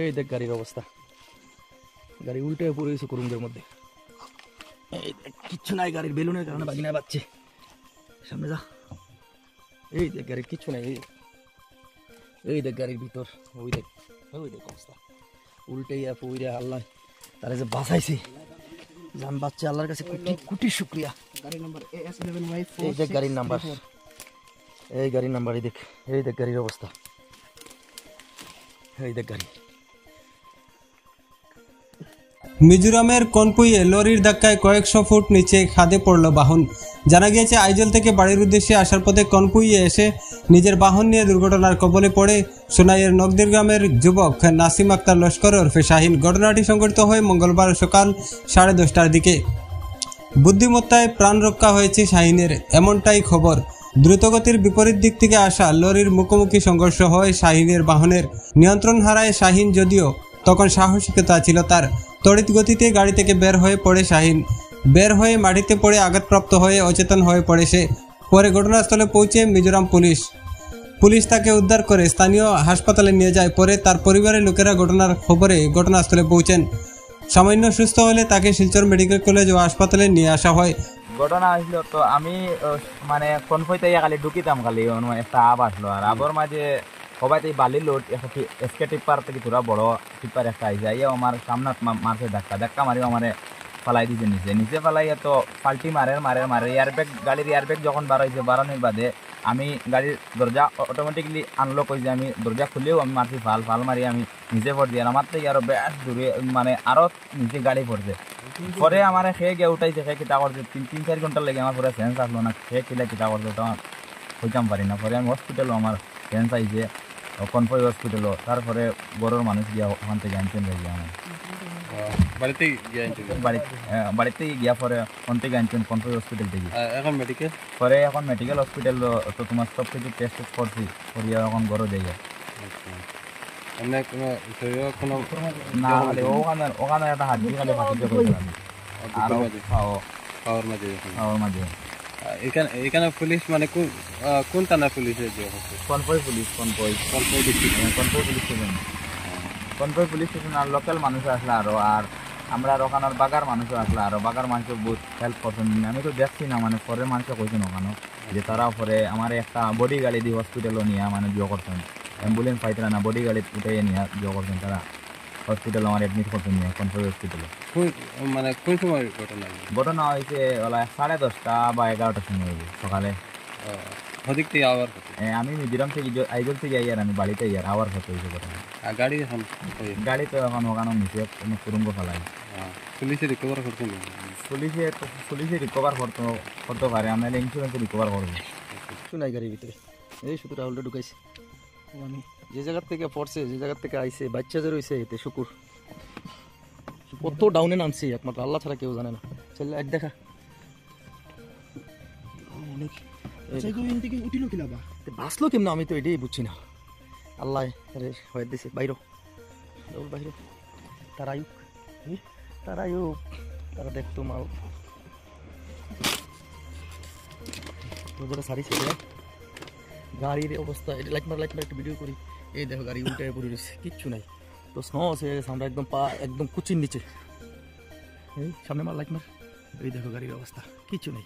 এই দেখ গাড়ির অবস্থা, গাড়ি উল্টে পড়ে গেছে কুরুঙ্গের মধ্যে। এই দেখ কিচ্ছু নাই, গাড়ির বেলুনের কারণে বাগিনা বাজছে। সামনে যা, এই দেখ গাড়ির কিচ্ছু নাই। এই দেখ গাড়ির ভিতর, ওই দেখ অবস্থা, উল্টে পইরা আল্লাহ তারা যে বাঁচাইছে, জান বাচ্চা আল্লাহর কাছে কোটি কোটি শুকরিয়া। এই দেখ গাড়ির নাম্বার, এই গাড়ির নাম্বার, এই দেখ, এই দেখ গাড়ির অবস্থা, এই দেখ গাড়ি। মিজোরামের কনপুইয়ে লরির ধাক্কায় কয়েকশো ফুট নিচে খাদে পড়ল বাহন। জানা গিয়েছে আইজল থেকে বাড়ির উদ্দেশ্যে আসার পথে কনপুইয়ে এসে নিজের বাহন নিয়ে দুর্ঘটনার কবলে পড়ে সোনাইয়ের নগদির গ্রামের যুবক নাসিম আক্তার লস্কর ওরফে শাহিন। ঘটনাটি সংঘটিত হয় মঙ্গলবার সকাল 10:30টার দিকে। বুদ্ধিমত্তায় প্রাণ রক্ষা হয়েছে শাহিনের, এমনটাই খবর। দ্রুতগতির বিপরীত দিক থেকে আসা লরির মুখোমুখি সংঘর্ষ হয় শাহিনের বাহনের। নিয়ন্ত্রণ হারায় শাহিন, যদিও তখন সাহসিকতা ছিল তার। তড়িৎ গতিতে গাড়ি থেকে বের হয়ে পড়ে শাহিন। বের হয়ে মাটিতে পড়ে আঘাতপ্রাপ্ত হয়ে অচেতন হয়ে পড়ে সে। পরে ঘটনাস্থলে পৌঁছে মিজোরাম পুলিশ তাকে উদ্ধার করে স্থানীয় হাসপাতালে নিয়ে যায়। পরে তার পরিবারের লোকেরা ঘটনার খবরে ঘটনাস্থলে পৌঁছেন। সামান্য সুস্থ হলে তাকে শিলচর মেডিকেল কলেজ ও হাসপাতালে নিয়ে আসা হয়। ঘটনা হয়েছিল তো আমি মানে কনফইতে খালি ঢুকিতাম, খালি একটা আব আসলো, আর আবর মাঝে সবাই বালির লোড এসকে টিপার থেকে তোরা বড় টিপার একটা আইসে আইয়া আমার সামনে মারছে ধাক্কা মারি আমার ফালাই দিছে নিচে ফালাইয়া তো পাল্টি মারে এয়ারব্যাগ, গাড়ির এয়ারব্যাগ যখন বাড়ানোর বাদে আমি গাড়ির দরজা অটোমেটিকলি আনলক হয়েছে, আমি দরজা খুলেও আমি মারছি ফাল মারি আমি নিচে পড়ছি। আর আমার থেকে আরো বেশ দূরে মানে আরো নিচে গাড়ি পড়ছে। পরে আমার খেয়ে গিয়ে উঠাইছে, খেয়ে কিতা করছে 3-4 ঘন্টার লেগে আমার পরে সেন্স আসলো না, খেয়ে কিলা কিতা করছে ওটা হইতাম পারি না। পরে আমি হসপিটালও আমার সেন্স আইছে, কনফই হসপিটালও। তারপরে বড়োর মানুষ গিয়া ওখান থেকে আনছেন গিয়া আমার বাড়িতেই গিয়া পরে ওখান থেকে আনছেন কনফই হসপিটাল থেকে। পরে এখন মেডিকেল হসপিটাল তো তোমার সব কিছু টেস্ট করছি, করিয়া এখন ঘরে যাই। ওখানে একটা হাত দিয়ে খালি ফাঁসি দিয়ে করেছিলাম খাওয়ার মাঝে। এখানে পুলিশ মানে কোন থানার পুলিশ? কনফই পুলিশ স্টেশন। আর লোকাল মানুষ আসলে আরো, আর আমরা ওখানের বাগার মানুষও আসলে আরো, বাগার মানুষ বহুত হেল্প করছেন। আমি তো দেখছি না, মানে পরে মানুষ কইছেন ওখানে যে তারা পরে আমার একটা বডি গাড়ি দিয়ে হসপিটালও নিয়ে মানে বিয়ে করছেন, অ্যাম্বুলেন্স পাইতরা না, বডি গাড়ি উঠে নিয়ে বিয়ে করছেন তারা হসপিটাল আমার অ্যাডমিট করছেন নিয়ে কনফই হসপিটালে। মানে কোন সময় ঘটনা হয়েছে 10:30 বা 11টার সময় হয়েছে সকালে। আমি মিজোরাম থেকে আইজল থেকে আইয়ার আমি বাড়িতে আইয়ার আওয়ার হতে হয়েছে ঘটনা। গাড়ি তো এখন ওখানে নিচে কুরুঙ্গ ফেলাই। পুলিশে রিকভার করতে পারে, আমরা ইন্স্যুরেন্সে রিকভার করবো। কিছু নাই গাড়ির ভিতরে, এই শুধু রাহুলটা ঢুকাইছে। যে জায়গার থেকে পড়ছে, যে জায়গার থেকে আইছে, বাচ্চা যে রয়েছে এতে শুকুর কত ডাউনে নামছে, একমাত্র আল্লাহ ছাড়া কেউ জানে না। চল এক দেখা বাঁচলো কেমন, আমি তো এটাই বুঝছি না। আল্লাহ হয়ে দিছে। বাইর তারা দেখতো মাল সারিছে গাড়ির অবস্থা। এটা লাইট মার একটু ভিডিও করি। এই দেখো গাড়ি উল্টে পড়ে রয়েছে, কিচ্ছু নাই তো স্নো আছে আমরা একদম পা একদম কুচির নিচে। এই সামনে মার লাইট মার, এই দেখো গাড়ির অবস্থা, কিচ্ছু নেই।